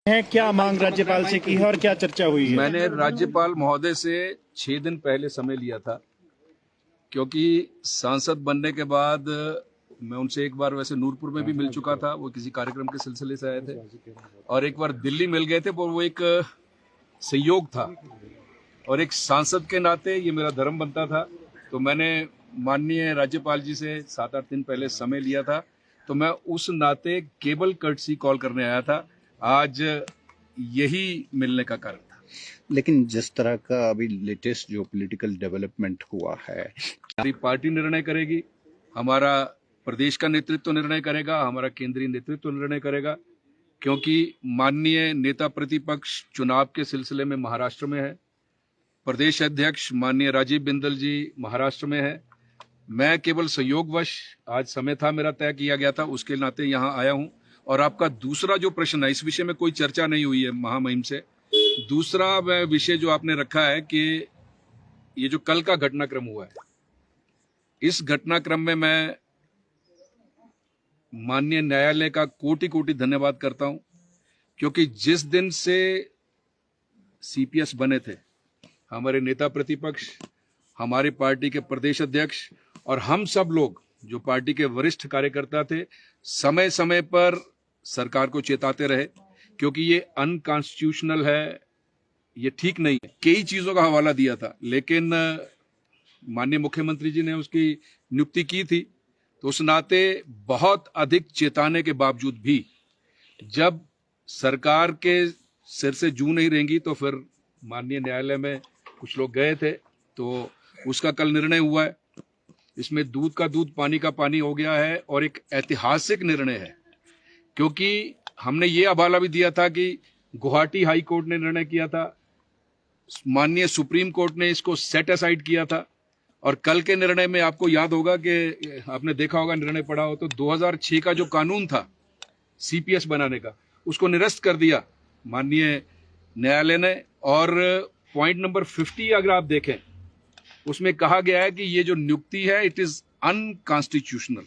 है क्या मांग राज्यपाल से की है और क्या चर्चा हुई है? मैंने राज्यपाल महोदय से 6 दिन पहले समय लिया था, क्योंकि सांसद बनने के बाद मैं उनसे एक बार वैसे नूरपुर में भी मिल चुका था, वो किसी कार्यक्रम के सिलसिले से आए थे, और एक बार दिल्ली मिल गए थे, पर वो एक संयोग था और एक सांसद के नाते ये मेरा धर्म बनता था। तो मैंने माननीय राज्यपाल जी से 7-8 दिन पहले समय लिया था, तो मैं उस नाते केवल कर्टसी कॉल करने आया था। आज यही मिलने का कारण था। लेकिन जिस तरह का अभी लेटेस्ट जो पॉलिटिकल डेवलपमेंट हुआ है, हमारी पार्टी निर्णय करेगी, हमारा प्रदेश का नेतृत्व निर्णय करेगा, हमारा केंद्रीय नेतृत्व निर्णय करेगा, क्योंकि माननीय नेता प्रतिपक्ष चुनाव के सिलसिले में महाराष्ट्र में है, प्रदेश अध्यक्ष माननीय राजीव बिंदल जी महाराष्ट्र में है। मैं केवल संयोगवश आज समय था मेरा तय किया गया था, उसके नाते यहाँ आया हूँ। और आपका दूसरा जो प्रश्न है, इस विषय में कोई चर्चा नहीं हुई है महामहिम से। दूसरा विषय जो आपने रखा है कि ये जो कल का घटनाक्रम हुआ है, इस घटनाक्रम में मैं माननीय न्यायालय का कोटि कोटि धन्यवाद करता हूं, क्योंकि जिस दिन से सीपीएस बने थे, हमारे नेता प्रतिपक्ष, हमारी पार्टी के प्रदेश अध्यक्ष और हम सब लोग जो पार्टी के वरिष्ठ कार्यकर्ता थे, समय समय पर सरकार को चेताते रहे, क्योंकि ये अनकॉन्स्टिट्यूशनल है, ये ठीक नहीं है। कई चीजों का हवाला दिया था, लेकिन माननीय मुख्यमंत्री जी ने उसकी नियुक्ति की थी, तो उस नाते बहुत अधिक चेताने के बावजूद भी जब सरकार के सिर से जू नहीं रहेंगी, तो फिर माननीय न्यायालय में कुछ लोग गए थे, तो उसका कल निर्णय हुआ है। इसमें दूध का दूध, पानी का पानी हो गया है, और एक ऐतिहासिक निर्णय है, क्योंकि हमने ये हवाला भी दिया था कि गुवाहाटी हाई कोर्ट ने निर्णय किया था, माननीय सुप्रीम कोर्ट ने इसको सेट असाइड किया था, और कल के निर्णय में आपको याद होगा कि आपने देखा होगा, निर्णय पढ़ा हो तो 2006 का जो कानून था सीपीएस बनाने का, उसको निरस्त कर दिया माननीय न्यायालय ने। और पॉइंट नंबर 50 अगर आप देखें, उसमें कहा गया है कि ये जो नियुक्ति है इट इज अनकॉन्स्टिट्यूशनल।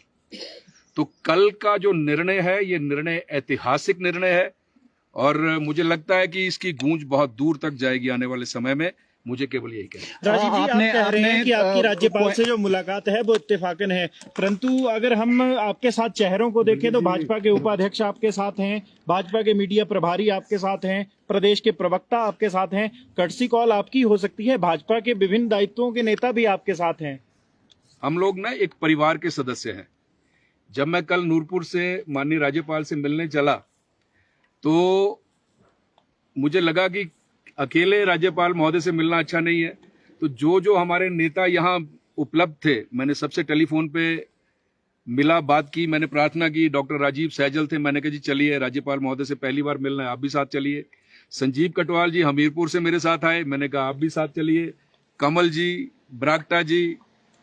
तो कल का जो निर्णय है, ये निर्णय ऐतिहासिक निर्णय है, और मुझे लगता है कि इसकी गूंज बहुत दूर तक जाएगी आने वाले समय में। मुझे केवल यही कहना। राजीव जी, आप कह रहे हैं कि आपकी राज्यपाल से जो मुलाकात है वो इत्तेफाकन है, परंतु अगर हम आपके साथ चेहरों को देखें तो भाजपा के उपाध्यक्ष आपके साथ हैं, भाजपा के मीडिया प्रभारी आपके साथ हैं, प्रदेश के प्रवक्ता आपके साथ हैं, कर्टसी कॉल आपकी हो सकती है, भाजपा के विभिन्न दायित्वों के नेता भी आपके साथ हैं। हम लोग ना एक परिवार के सदस्य हैं। जब मैं कल नूरपुर से माननीय राज्यपाल से मिलने चला, तो मुझे लगा कि अकेले राज्यपाल महोदय से मिलना अच्छा नहीं है, तो जो हमारे नेता यहाँ उपलब्ध थे, मैंने सबसे टेलीफोन पे मिला, बात की, मैंने प्रार्थना की। डॉक्टर राजीव सहजल थे, मैंने कहा जी चलिए, राज्यपाल महोदय से पहली बार मिलना है, आप भी साथ चलिए। संजीव कटवाल जी हमीरपुर से मेरे साथ आए, मैंने कहा आप भी साथ चलिए। कमल जी, बरागटा जी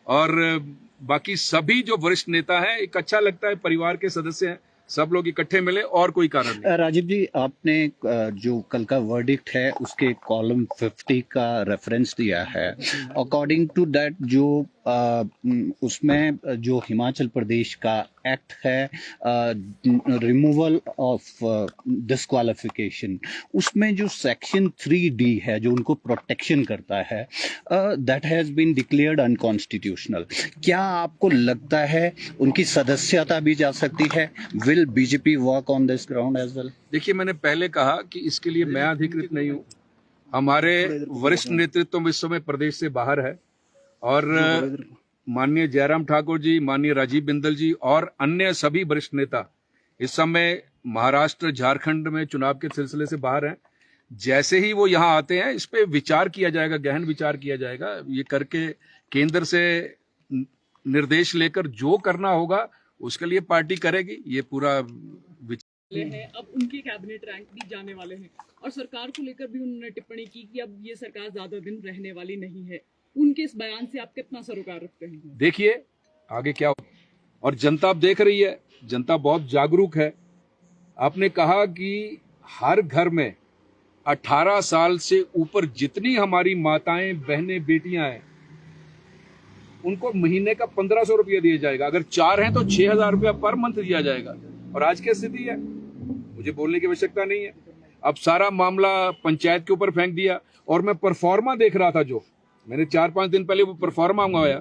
और बाकी सभी जो वरिष्ठ नेता हैं, एक अच्छा लगता है, परिवार के सदस्य हैं, सब लोग इकट्ठे मिले, और कोई कारण नहीं। राजीव जी, आपने जो कल का वर्डिक्ट है उसके कॉलम 50 का रेफरेंस दिया है। अकॉर्डिंग टू दैट, जो उसमें जो हिमाचल प्रदेश का एक्ट है, रिमूवल ऑफ डिस्क्वालिफिकेशन, उसमें जो सेक्शन 3D है जो उनको प्रोटेक्शन करता है, that has been declared unconstitutional. क्या आपको लगता है उनकी सदस्यता भी जा सकती है? Will BJP work on this ground as well? देखिए, मैंने पहले कहा कि इसके लिए मैं अधिकृत नहीं हूं, हमारे वरिष्ठ नेतृत्व इस समय प्रदेश से बाहर है, और माननीय जयराम ठाकुर जी, माननीय राजीव बिंदल जी और अन्य सभी वरिष्ठ नेता इस समय महाराष्ट्र, झारखंड में चुनाव के सिलसिले से बाहर हैं। जैसे ही वो यहाँ आते हैं, इस पे विचार किया जाएगा, गहन विचार किया जाएगा, ये करके केंद्र से निर्देश लेकर जो करना होगा उसके लिए पार्टी करेगी। ये पूरा है, अब उनके कैबिनेट रैंक भी जाने वाले हैं, और सरकार को लेकर भी उन्होंने टिप्पणी की कि अब ये सरकार ज्यादा दिन रहने वाली नहीं है। उनके इस बयान से आप कितना सरोकार रखते हैं? देखिए आगे क्या हो, और जनता अब देख रही है, जनता बहुत जागरूक है। आपने कहा कि हर घर में 18 साल से ऊपर जितनी हमारी माताएं, बहनें, बेटियां हैं, उनको महीने का 1500 रुपया दिया जाएगा। अगर 4 हैं तो 6000 रुपया पर मंथ दिया जाएगा। और आज क्या स्थिति है, मुझे बोलने की आवश्यकता नहीं है। अब सारा मामला पंचायत के ऊपर फेंक दिया। और मैं परफॉर्मा देख रहा था, जो मैंने 4-5 दिन पहले वो परफॉर्मा मंगवाया,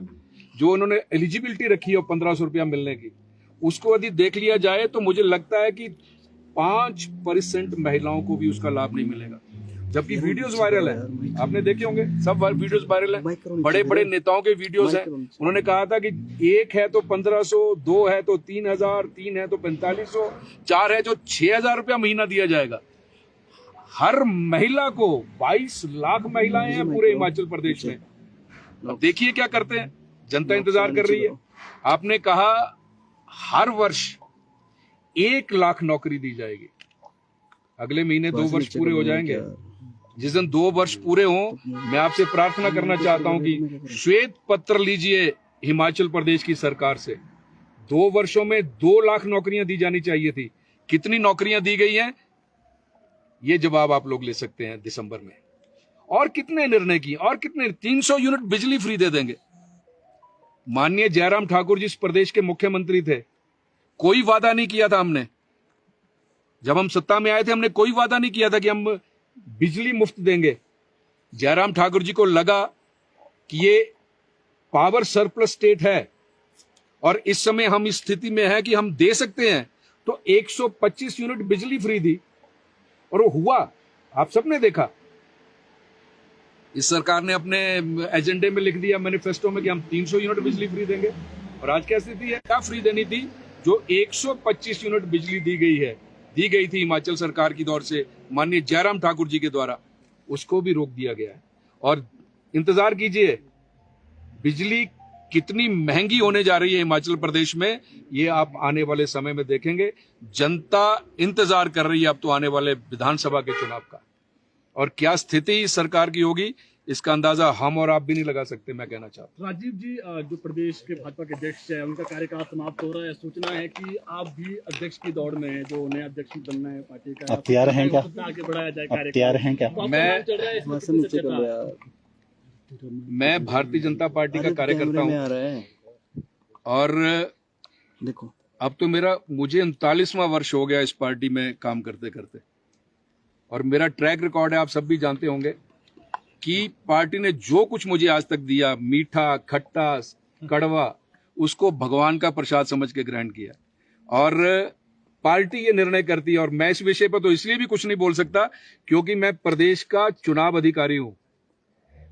जो उन्होंने एलिजिबिलिटी रखी है 1500 रुपया मिलने की, उसको यदि देख लिया जाए तो मुझे लगता है कि 5% महिलाओं को भी उसका लाभ नहीं मिलेगा। जबकि वीडियोस वायरल है, आपने देखे होंगे, सब वीडियोस वायरल है, बड़े बड़े नेताओं के वीडियोस हैं। उन्होंने कहा था कि 1 है तो 1500, 2 है तो 3000, 3 है तो 4500, 4 है जो 6000 रुपया महीना दिया जाएगा हर महिला को। 22 लाख महिलाएं हैं पूरे हिमाचल प्रदेश में। अब देखिए क्या करते हैं, जनता इंतजार कर रही है। आपने कहा हर वर्ष 1 लाख नौकरी दी जाएगी। अगले महीने 2 वर्ष पूरे हो जाएंगे। जिस दिन 2 वर्ष पूरे हों, मैं आपसे प्रार्थना करना चाहता हूं कि श्वेत पत्र लीजिए हिमाचल प्रदेश की सरकार से। 2 वर्षों में 2 लाख नौकरियां दी जानी चाहिए थी। कितनी नौकरियां दी गई हैं, ये जवाब आप लोग ले सकते हैं दिसंबर में। और कितने निर्णय किए, और कितने 300 यूनिट बिजली फ्री दे देंगे। माननीय जयराम ठाकुर जी इस प्रदेश के मुख्यमंत्री थे, कोई वादा नहीं किया था हमने। जब हम सत्ता में आए थे, हमने कोई वादा नहीं किया था कि हम बिजली मुफ्त देंगे। जयराम ठाकुर जी को लगा कि ये पावर सरप्लस स्टेट है और इस समय हम इस स्थिति में है कि हम दे सकते हैं, तो 125 यूनिट बिजली फ्री दी और वो हुआ। आप सबने देखा। इस सरकार ने अपने एजेंडे में लिख दिया, मैनिफेस्टो में, कि हम 300 यूनिट बिजली फ्री देंगे। और आज क्या स्थिति है, क्या फ्री देनी थी? जो 125 यूनिट बिजली दी गई थी हिमाचल सरकार की दौर से माननीय जयराम ठाकुर जी के द्वारा, उसको भी रोक दिया गया है। और इंतजार कीजिए, बिजली कितनी महंगी होने जा रही है हिमाचल प्रदेश में, ये आप आने वाले समय में देखेंगे। जनता इंतजार कर रही है अब तो आने वाले विधानसभा के चुनाव का। और क्या स्थिति इस सरकार की होगी, इसका अंदाजा हम और आप भी नहीं लगा सकते, मैं कहना चाहता हूं। राजीव जी, जो प्रदेश के भाजपा के अध्यक्ष है, उनका कार्यकाल समाप्त हो रहा है। सूचना है कि आप भी अध्यक्ष की दौड़ में हैं, जो नया अध्यक्ष बनना है पार्टी का। आप तैयार हैं क्या? आगे बढ़ाया जाए आप तैयार हैं क्या? मैं भारतीय जनता पार्टी का कार्यकर्ता हूं और देखो, अब तो मुझे 39वां वर्ष हो गया इस पार्टी में काम करते करते। और मेरा ट्रैक रिकॉर्ड है, आप सब भी जानते होंगे कि पार्टी ने जो कुछ मुझे आज तक दिया, मीठा, खट्टा, कड़वा, उसको भगवान का प्रसाद समझ के ग्रहण किया। और पार्टी ये निर्णय करती है। और मैं इस विषय पर तो इसलिए भी कुछ नहीं बोल सकता क्योंकि मैं प्रदेश का चुनाव अधिकारी हूं।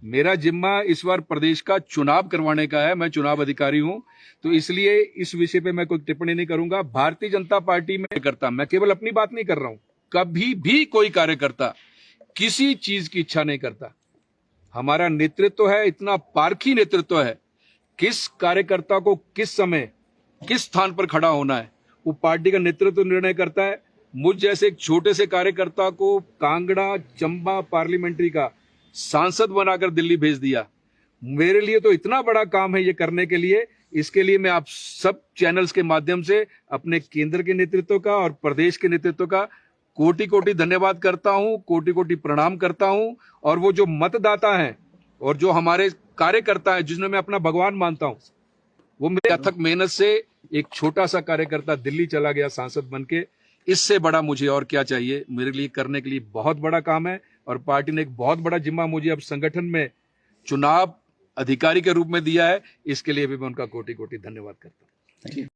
मेरा जिम्मा इस बार प्रदेश का चुनाव करवाने का है, मैं चुनाव अधिकारी हूं, तो इसलिए इस विषय पे मैं कोई टिप्पणी नहीं करूंगा। भारतीय जनता पार्टी में करता, मैं केवल अपनी बात नहीं कर रहा हूं, कभी भी कोई कार्यकर्ता किसी चीज की इच्छा नहीं करता। हमारा नेतृत्व है, इतना पारखी नेतृत्व है, किस कार्यकर्ता को किस समय किस स्थान पर खड़ा होना है वो पार्टी का नेतृत्व निर्णय करता है। मुझ जैसे एक छोटे से कार्यकर्ता को कांगड़ा, चंबा पार्लियामेंट्री का सांसद बनाकर दिल्ली भेज दिया। मेरे लिए तो इतना बड़ा काम है ये करने के लिए। इसके लिए मैं आप सब चैनल्स के माध्यम से अपने केंद्र के नेतृत्व का और प्रदेश के नेतृत्व का कोटि कोटि धन्यवाद करता हूं, कोटि कोटि प्रणाम करता हूं। और वो जो मतदाता हैं और जो हमारे कार्यकर्ता हैं जिन्हें मैं अपना भगवान मानता हूं, वो मेरे अथक मेहनत से एक छोटा सा कार्यकर्ता दिल्ली चला गया सांसद बनके। इससे बड़ा मुझे और क्या चाहिए? मेरे लिए करने के लिए बहुत बड़ा काम है और पार्टी ने एक बहुत बड़ा जिम्मा मुझे अब संगठन में चुनाव अधिकारी के रूप में दिया है। इसके लिए भी मैं उनका कोटि कोटि धन्यवाद करता हूं।